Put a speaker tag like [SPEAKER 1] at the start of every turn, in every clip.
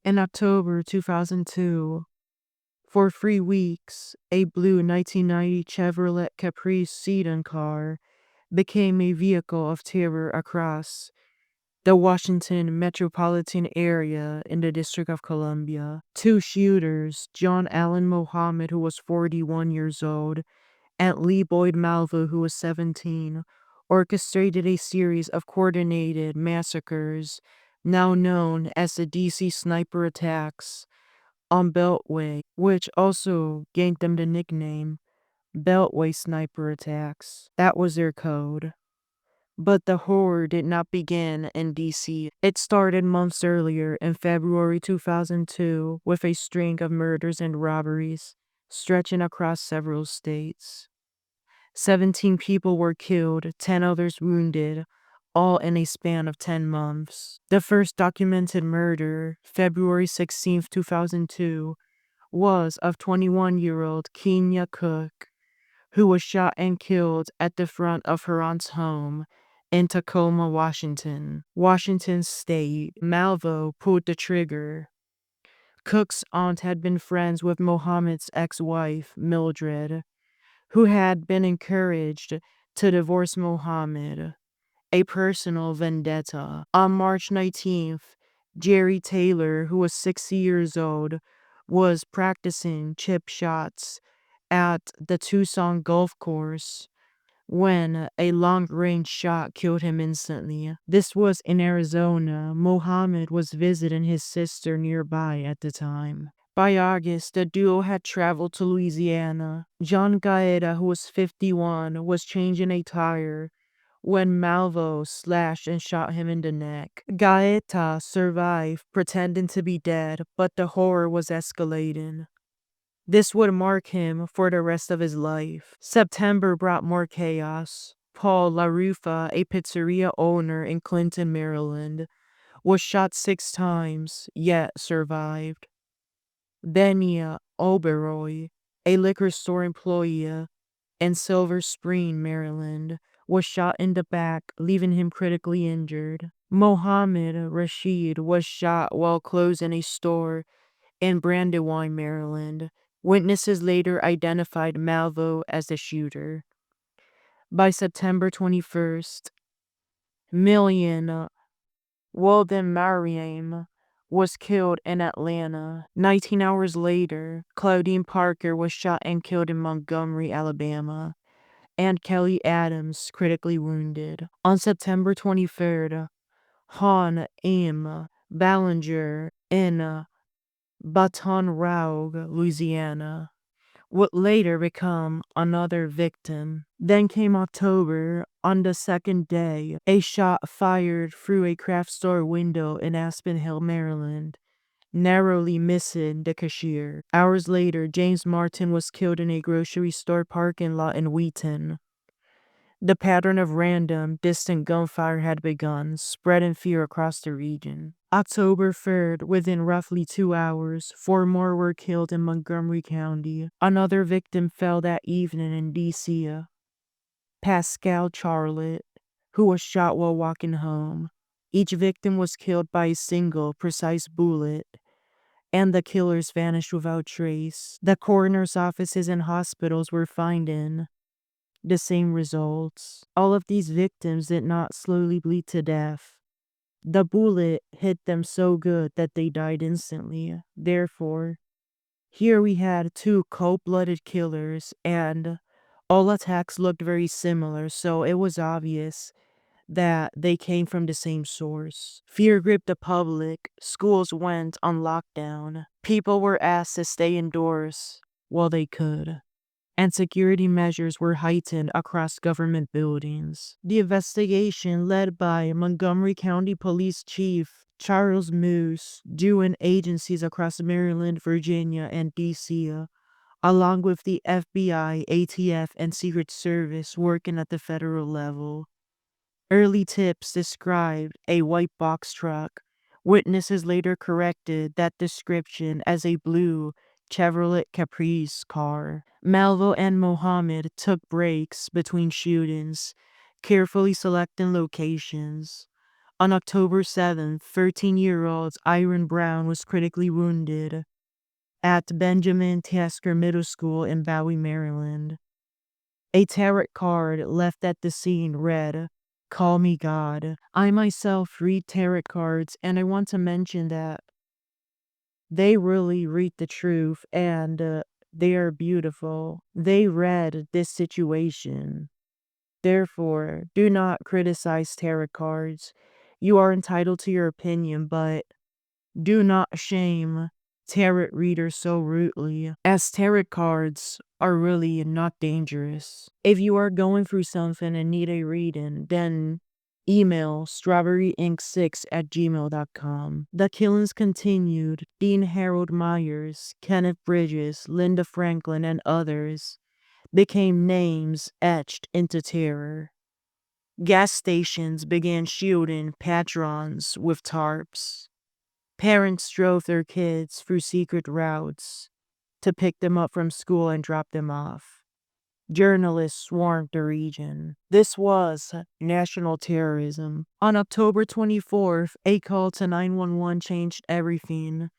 [SPEAKER 1] In October 2002, for 3 weeks, a blue 1990 Chevrolet Caprice sedan car became a vehicle of terror across the Washington metropolitan area in the District of Columbia. Two shooters, John Allen Mohammed, who was 41 years old, and Lee Boyd Malvo, who was 17, orchestrated a series of coordinated massacres, now known as the DC sniper attacks, on Beltway, which also gained them the nickname Beltway sniper attacks. That was their code. But the horror did not begin in DC. It started months earlier in February 2002 with a string of murders and robberies stretching across several states. 17 people were killed, 10 others wounded, all in a span of 10 months. The first documented murder, February 16, 2002, was of 21-year-old Kenya Cook, who was shot and killed at the front of her aunt's home in Tacoma, Washington State. Malvo pulled the trigger. Cook's aunt had been friends with Mohammed's ex-wife, Mildred, who had been encouraged to divorce Mohammed, a personal vendetta. On March 19th, Jerry Taylor, who was 60 years old, was practicing chip shots at the Tucson golf course when a long-range shot killed him instantly. This was in Arizona. Mohammed was visiting his sister nearby at the time. By August, the duo had traveled to Louisiana. John Gaeta, who was 51, was changing a tire when Malvo slashed and shot him in the neck. Gaeta survived, pretending to be dead, but the horror was escalating. This would mark him for the rest of his life. September brought more chaos. Paul LaRufa, a pizzeria owner in Clinton, Maryland, was shot 6 times, yet survived. Benny Oberoi, a liquor store employee in Silver Spring, Maryland, was shot in the back, leaving him critically injured. Mohammed Rashid was shot while closing a store in Brandywine, Maryland. Witnesses later identified Malvo as the shooter. By September 21st, Walden Mariam was killed in Atlanta. 19 hours later, Claudine Parker was shot and killed in Montgomery, Alabama, and Kelly Adams critically wounded. On September 23rd, Han M. Ballinger in Baton Rouge, Louisiana, would later become another victim. Then came October. On the second day, a shot fired through a craft store window in Aspen Hill, Maryland, narrowly missing the cashier. Hours later, James Martin was killed in a grocery store parking lot in Wheaton. The pattern of random, distant gunfire had begun, spreading fear across the region. October 3rd, within roughly 2 hours, 4 more were killed in Montgomery County. Another victim fell that evening in D.C. Pascal Charlotte, who was shot while walking home. Each victim was killed by a single, precise bullet, and the killers vanished without trace. The coroner's offices and hospitals were finding the same results. All of these victims did not slowly bleed to death. The bullet hit them so good that they died instantly. Therefore, here we had 2 cold-blooded killers, and all attacks looked very similar, so it was obvious that they came from the same source. Fear gripped the public. Schools went on lockdown. People were asked to stay indoors while they could, and security measures were heightened across government buildings. The investigation, led by Montgomery County Police Chief Charles Moose, drew in agencies across Maryland, Virginia, and D.C., along with the FBI, ATF, and Secret Service working at the federal level. Early tips described a white box truck. Witnesses later corrected that description as a blue Chevrolet Caprice car. Malvo and Mohammed took breaks between shootings, carefully selecting locations. On October 7th, 13-year-old Iron Brown was critically wounded at Benjamin Tasker Middle School in Bowie, Maryland. A tarot card left at the scene read, "Call me God." I myself read tarot cards, and I want to mention that they really read the truth, and they are beautiful. They read this situation. Therefore, do not criticize tarot cards. You are entitled to your opinion, but do not shame tarot readers so rudely, as tarot cards are really not dangerous. If you are going through something and need a reading, then email strawberryinc6@gmail.com. The killings continued. Dean Harold Myers, Kenneth Bridges, Linda Franklin, and others became names etched into terror. Gas stations began shielding patrons with tarps. Parents drove their kids through secret routes to pick them up from school and drop them off. Journalists swarmed the region. This was national terrorism. On October 24th, a call to 911 changed everything.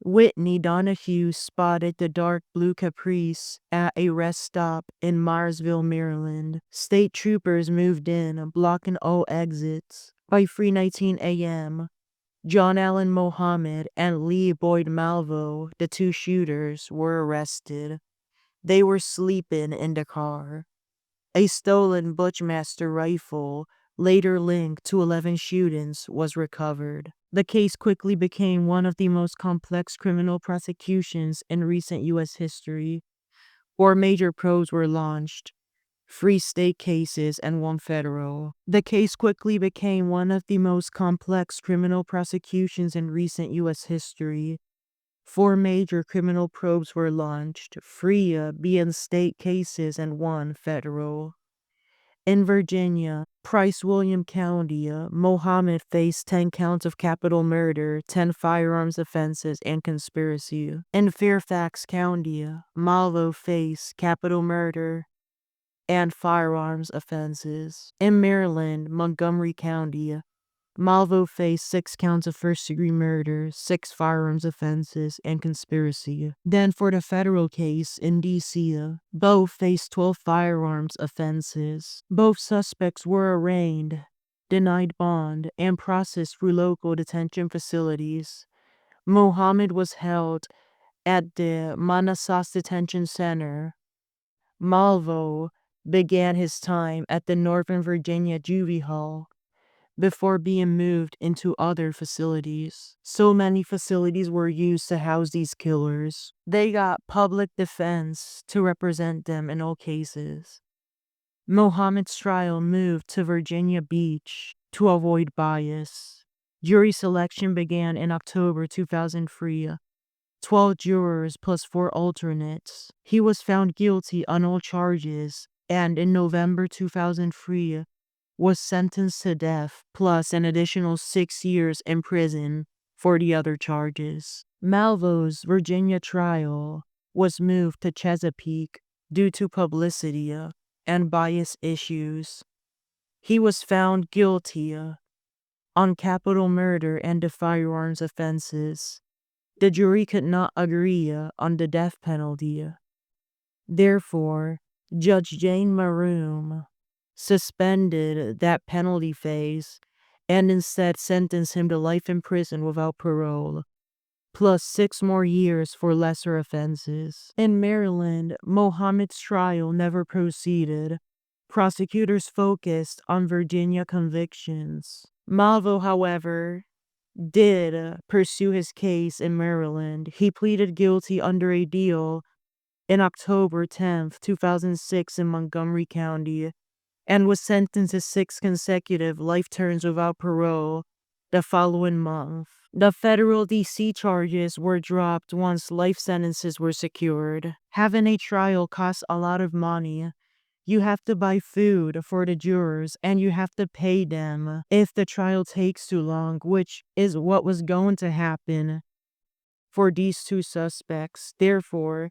[SPEAKER 1] Whitney Donahue spotted the dark blue Caprice at a rest stop in Myersville, Maryland. State troopers moved in, blocking all exits. By 3:19 a.m., John Allen Mohammed and Lee Boyd Malvo, the two shooters, were arrested. They were sleeping in the car. A stolen Bushmaster rifle, later linked to 11 shootings, was recovered. The case quickly became one of the most complex criminal prosecutions in recent U.S. history. 4 major probes were launched, 3 state cases and 1 federal. The case quickly became one of the most complex criminal prosecutions in recent U.S. history. 4 major criminal probes were launched, 3 being state cases and 1 federal. In Virginia, Price-William County, Mohammed faced 10 counts of capital murder, 10 firearms offenses, and conspiracy. In Fairfax County, Malvo faced capital murder and firearms offenses. In Maryland, Montgomery County, Malvo faced 6 counts of first-degree murder, 6 firearms offenses, and conspiracy. Then for the federal case in D.C., both faced 12 firearms offenses. Both suspects were arraigned, denied bond, and processed through local detention facilities. Mohammed was held at the Manassas Detention Center. Malvo began his time at the Northern Virginia Juvie Hall before being moved into other facilities. So many facilities were used to house these killers. They got public defense to represent them in all cases. Mohammed's trial moved to Virginia Beach to avoid bias. Jury selection began in October 2003. 12 jurors plus 4 alternates. He was found guilty on all charges, and in November 2003, was sentenced to death, plus an additional 6 years in prison for the other charges. Malvo's Virginia trial was moved to Chesapeake due to publicity and bias issues. He was found guilty on capital murder and the firearms offenses. The jury could not agree on the death penalty. Therefore, Judge Jane Maroon suspended that penalty phase and instead sentenced him to life in prison without parole, plus 6 more years for lesser offenses. In Maryland, Mohammed's trial never proceeded. Prosecutors focused on Virginia convictions. Malvo, however, did pursue his case in Maryland. He pleaded guilty under a deal in October 10th, 2006 in Montgomery County, and was sentenced to 6 consecutive life terms without parole the following month. The federal D.C. charges were dropped once life sentences were secured. Having a trial costs a lot of money. You have to buy food for the jurors, and you have to pay them if the trial takes too long, which is what was going to happen for these 2 suspects. Therefore,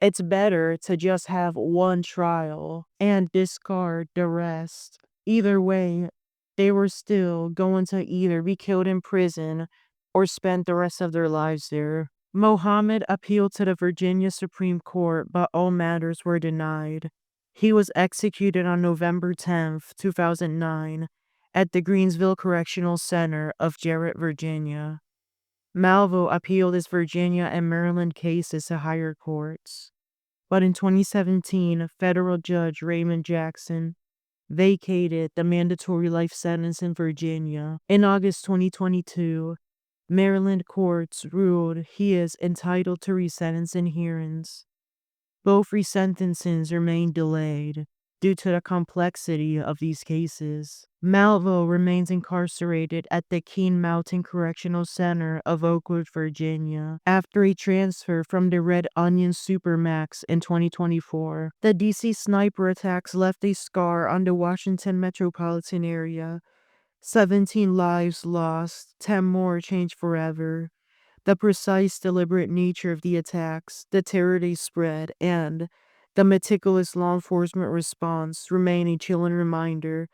[SPEAKER 1] it's better to just have one trial and discard the rest. Either way, They were still going to either be killed in prison or spend the rest of their lives there. Mohammed appealed to the Virginia Supreme Court, but all matters were denied. He was executed on November 10th, 2009, at the Greensville Correctional Center of Jarrett, Virginia. Malvo appealed his Virginia and Maryland cases to higher courts. But in 2017, federal judge Raymond Jackson vacated the mandatory life sentence in Virginia. In August 2022, Maryland courts ruled he is entitled to resentence in hearings. Both resentencings remain delayed due to the complexity of these cases. Malvo remains incarcerated at the Keene Mountain Correctional Center of Oakwood, Virginia, after a transfer from the Red Onion Supermax in 2024. The DC sniper attacks left a scar on the Washington metropolitan area. 17 lives lost, 10 more changed forever. The precise, deliberate nature of the attacks, the terror they spread, and the meticulous law enforcement response remain a chilling reminder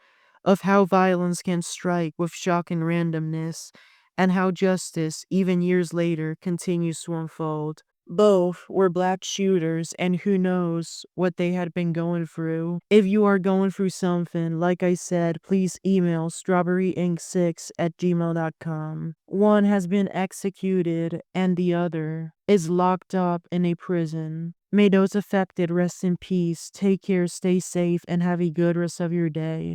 [SPEAKER 1] of how violence can strike with shocking randomness and how justice, even years later, continues to unfold. Both were black shooters, and who knows what they had been going through. If you are going through something, like I said, please email strawberryinc6@gmail.com. One has been executed, and the other is locked up in a prison. May those affected rest in peace. Take care, stay safe, and have a good rest of your day.